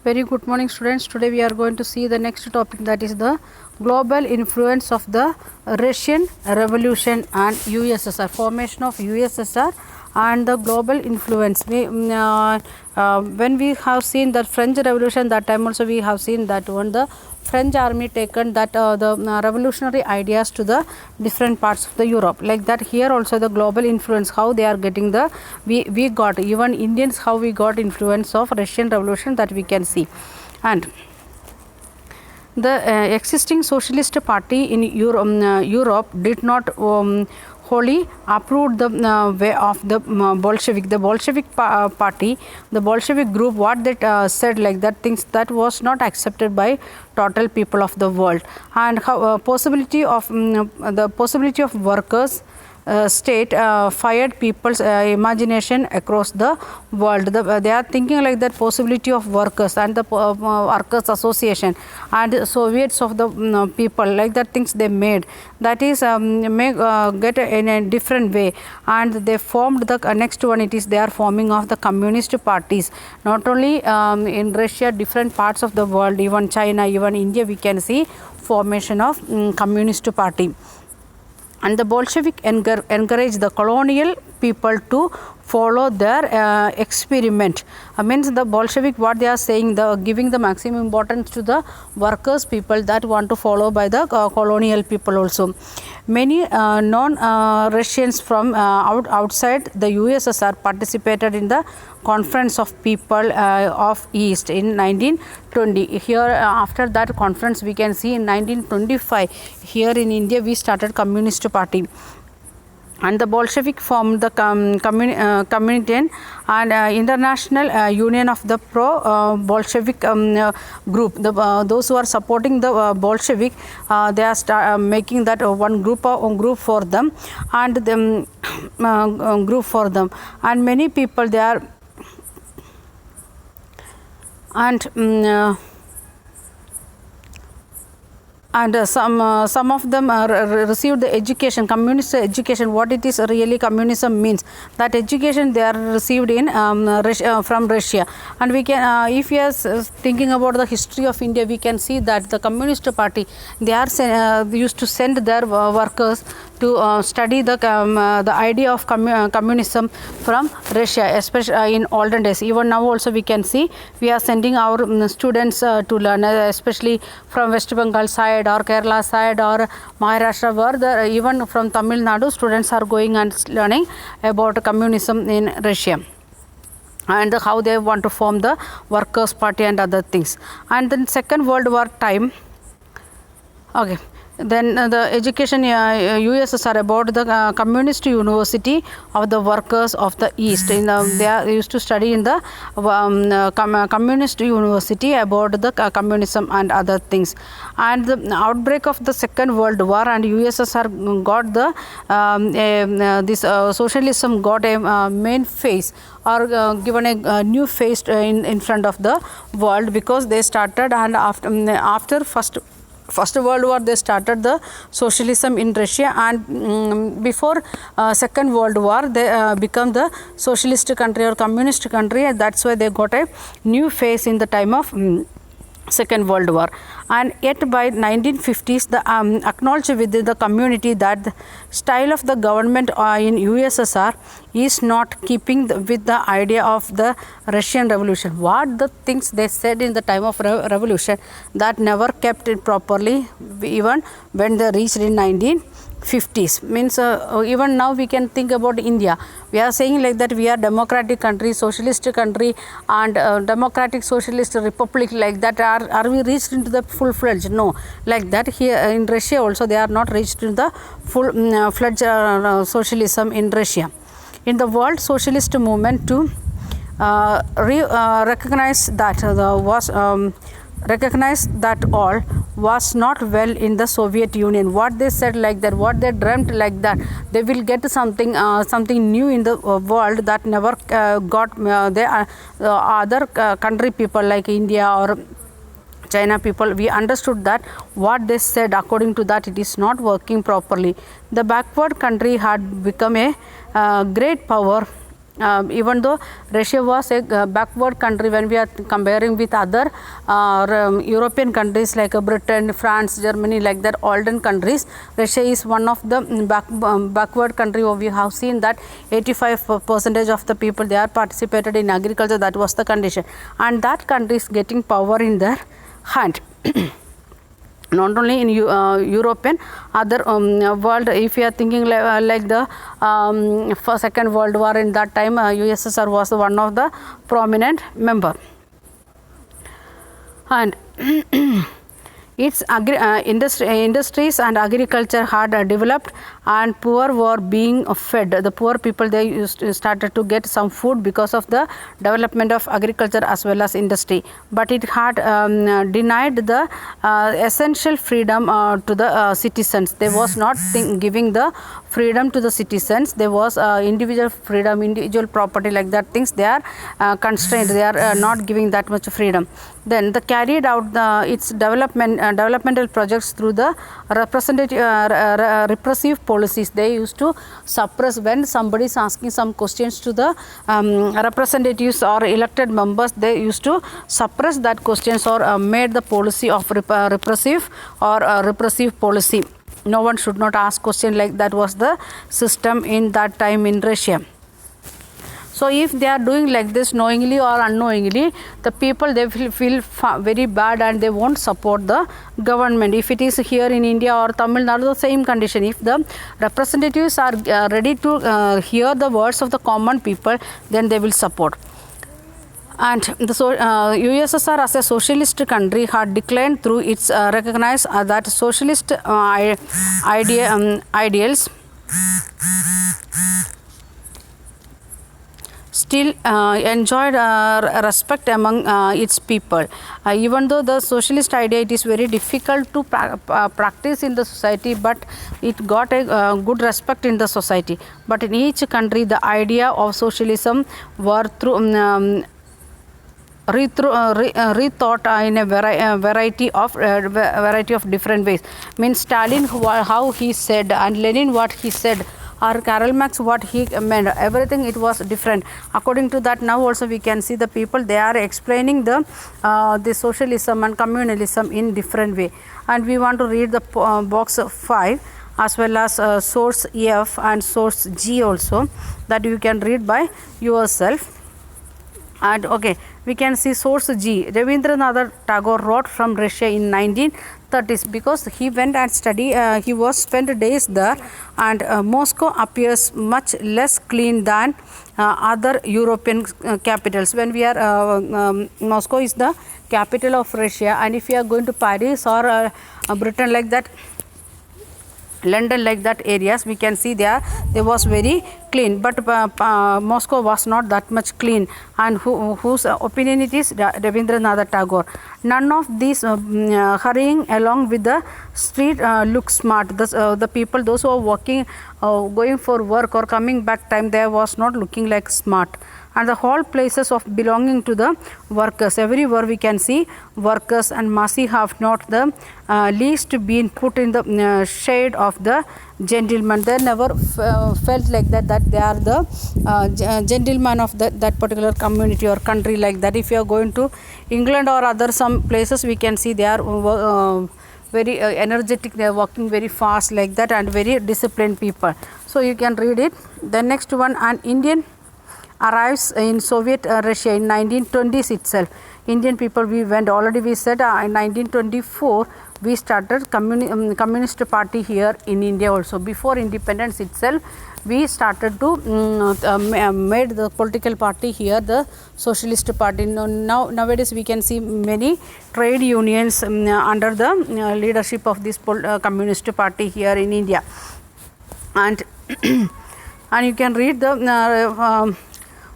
Very good morning, students. Today we are going to see the next topic, that is the global influence of the Russian Revolution and USSR, formation of USSR and the global influence. When we have seen the French Revolution, that time also we have seen that when the French army taken that the revolutionary ideas to the different parts of the Europe, like that here also the global influence, how they are getting the we got, even Indians, how we got influence of Russian Revolution, that we can see. And the existing socialist party in Europe did not wholly approved the way of the Bolshevik. The Bolshevik party, the Bolshevik group, what they said, like that things that was not accepted by total people of the world. And how possibility of the possibility of workers state fired people's imagination across the world. They are thinking like that possibility of workers and the workers association and Soviets of the people, like that things they made, that is get in a different way. And they formed the next one, it is they are forming of the communist parties, not only in Russia, different parts of the world, even China, even India, we can see formation of communist party. And the Bolshevik encourage the colonial people to follow their experiment. Means the Bolshevik, what they are saying, the giving the maximum importance to the workers people that want to follow by the colonial people also. Many non-Russians from outside the USSR participated in the Conference of People of East in 1920. Here after that conference we can see in 1925 here in India we started Communist Party. And the Bolshevik formed the Comintern and International Union of the pro-Bolshevik group. Those who are supporting the Bolshevik, they are making that one group for them, and the group for them. And many people they are and some of them received the education, communist education. What it is really communism means, that education they are received in from Russia. And we can if we are thinking about the history of India, we can see that the Communist Party, they are used to send their workers to study the idea of communism from Russia, especially in olden days. Even now also we can see we are sending our students to learn, especially from West Bengal side or Kerala side or Maharashtra, where even from Tamil Nadu students are going and learning about communism in Russia and how they want to form the Workers' Party and other things. And then Second World War time, okay. Then the education USSR about the Communist University of the Workers of the East. They are used to study in the Communist University about the communism and other things. And the outbreak of the Second World War and USSR got the this socialism got a main face or given a new face in front of the world, because they started, and after First World War they started the socialism in Russia, and before Second World War they become the socialist country or communist country, and that's why they got a new face in the time of Second World War. And yet by 1950s the acknowledged within the community that the style of the government in USSR is not keeping with the idea of the Russian Revolution. What the things they said in the time of revolution, that never kept it properly even when they reached in 1950s. Means even now we can think about India. We are saying like that we are democratic country, socialist country, and democratic socialist republic, like that. Are we reached into the full-fledged? No. Like that here in Russia also they are not reached in the full-fledged socialism in Russia. In the world socialist movement to recognize that recognize that all was not well in the Soviet Union. What they said like that, what they dreamt like that, they will get something something new in the world that never got the other country people like India or China people. We understood that what they said, according to that it is not working properly. The backward country had become a great power even though Russia was a backward country when we are comparing with other European countries like Britain, France, Germany, like that olden countries, Russia is one of the backward country. We have seen that 85% of the people, they are participated in agriculture. That was the condition, and that country is getting power in their hand. Not only in European, other world, if you are thinking like the Second World War, in that time USSR was one of the prominent member. And its industries and agriculture had developed, and poor were being fed. The poor people, they started to get some food because of the development of agriculture as well as industry. But it had denied the essential freedom to the citizens. They was not giving the freedom to the citizens. There was individual freedom, individual property, like that things they are constrained. They are not giving that much freedom. Then they carried out its developmental projects through the repressive policies. They used to suppress when somebody is asking some questions to the representatives or elected members. They used to suppress that questions or made the policy of repressive or repressive policy. No one should not ask question, like that was the system in that time in Russia. So if they are doing like this knowingly or unknowingly, the people, they will feel very bad and they won't support the government. If it is here in India or Tamil Nadu, the same condition. If the representatives are ready to hear the words of the common people, then they will support. And the USSR as a socialist country had declined through its recognized that socialist ideals still enjoyed respect among its people. Even though the socialist idea, it is very difficult to practice in the society, but it got a good respect in the society. But in each country, the idea of socialism were through rethought in a variety of different ways. Means Stalin, how he said, and Lenin what he said, or Karl Marx what he meant, everything it was different. According to that, now also we can see the people, they are explaining the socialism and communalism in different way. And we want to read the box 5 as well as source F and source G also, that you can read by yourself. And okay, we can see source G. Rabindranath Tagore wrote from Russia in 1930s, because he went and studied, he was spent days there, and Moscow appears much less clean than other European capitals. When we are, Moscow is the capital of Russia, and if you are going to Paris or Britain like that, London like that areas, we can see there was very clean, but Moscow was not that much clean. And whose opinion it is? Rabindranath Tagore. None of these hurrying along with the street look smart. The people, those who are walking, going for work or coming back time, they was not looking like smart. And the whole places of belonging to the workers, everywhere we can see workers, and masses have not the least been put in the shade of the gentleman. They never felt like that they are the gentleman of that particular community or country, like that. If you are going to England or other some places, we can see they are very energetic, they are walking very fast like that, and very disciplined people. So you can read it. The next one, an Indian arrives in Soviet Russia in 1920s itself. Indian people, we went, already we said in 1924 we started communist party here in India also. Before independence itself, we started to made the political party here, the socialist party. Nowadays we can see many trade unions under the leadership of this communist party here in India. And and you can read the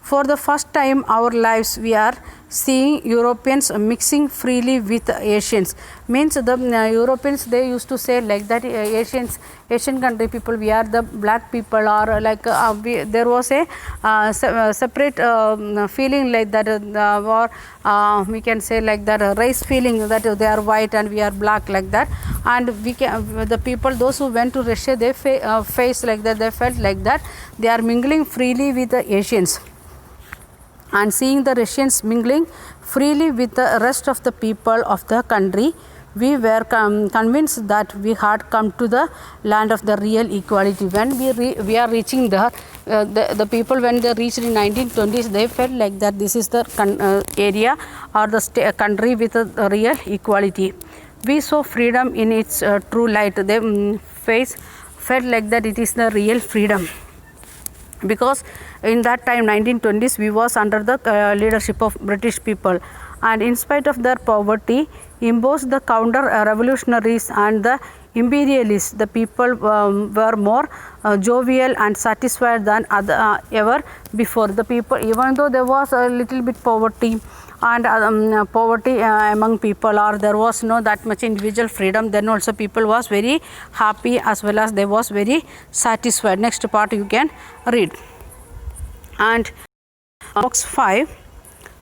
for the first time our lives we are seeing Europeans mixing freely with Asians. Means the Europeans, they used to say like that, Asian country people, we are the black people, or like there was a separate feeling like that, or we can say like that, race feeling, that they are white and we are black, like that. And we can, the people, those who went to Russia, they face like that, they felt like that they are mingling freely with the Asians. and seeing the Russians mingling freely with the rest of the people of the country, we were convinced that we had come to the land of the real equality. When we are reaching the people, when they reached in 1920s, they felt like that this is the area or the country with the real equality. We saw freedom in its true light. They felt like that it is the real freedom, because in that time 1920s we was under the leadership of British people, and in spite of their poverty imposed the counter revolutionaries and the imperialists, the people were more jovial and satisfied than ever before. The people, even though there was a little bit poverty and among people, or there was no that much individual freedom, then also people was very happy as well as they was very satisfied. Next part you can read. And box 5,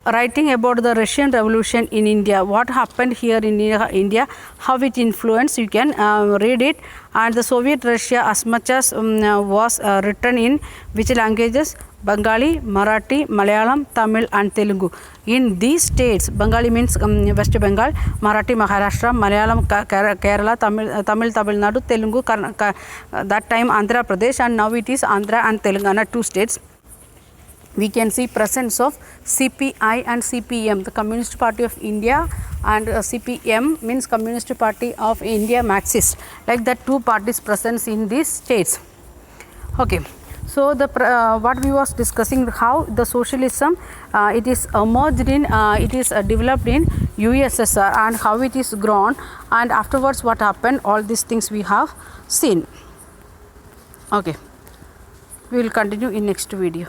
writing about the Russian Revolution in India, what happened here in India, how it influenced, you can read it. And the Soviet Russia, as much as was written in which languages? Bengali, Marathi, Malayalam, Tamil and Telugu. In these states, Bengali means West Bengal, Marathi Maharashtra, Malayalam Kerala, Tamil Tamil Nadu, Telugu that time Andhra Pradesh, and now it is Andhra and Telangana, 2 states. We can see presence of CPI and CPM, the Communist Party of India, and CPM means Communist Party of India Marxist, like that 2 parties presence in these states. Okay. So the what we was discussing, how the socialism it is emerged in it is developed in USSR, and how it is grown, and afterwards what happened, all these things we have seen. Okay, we will continue in next video.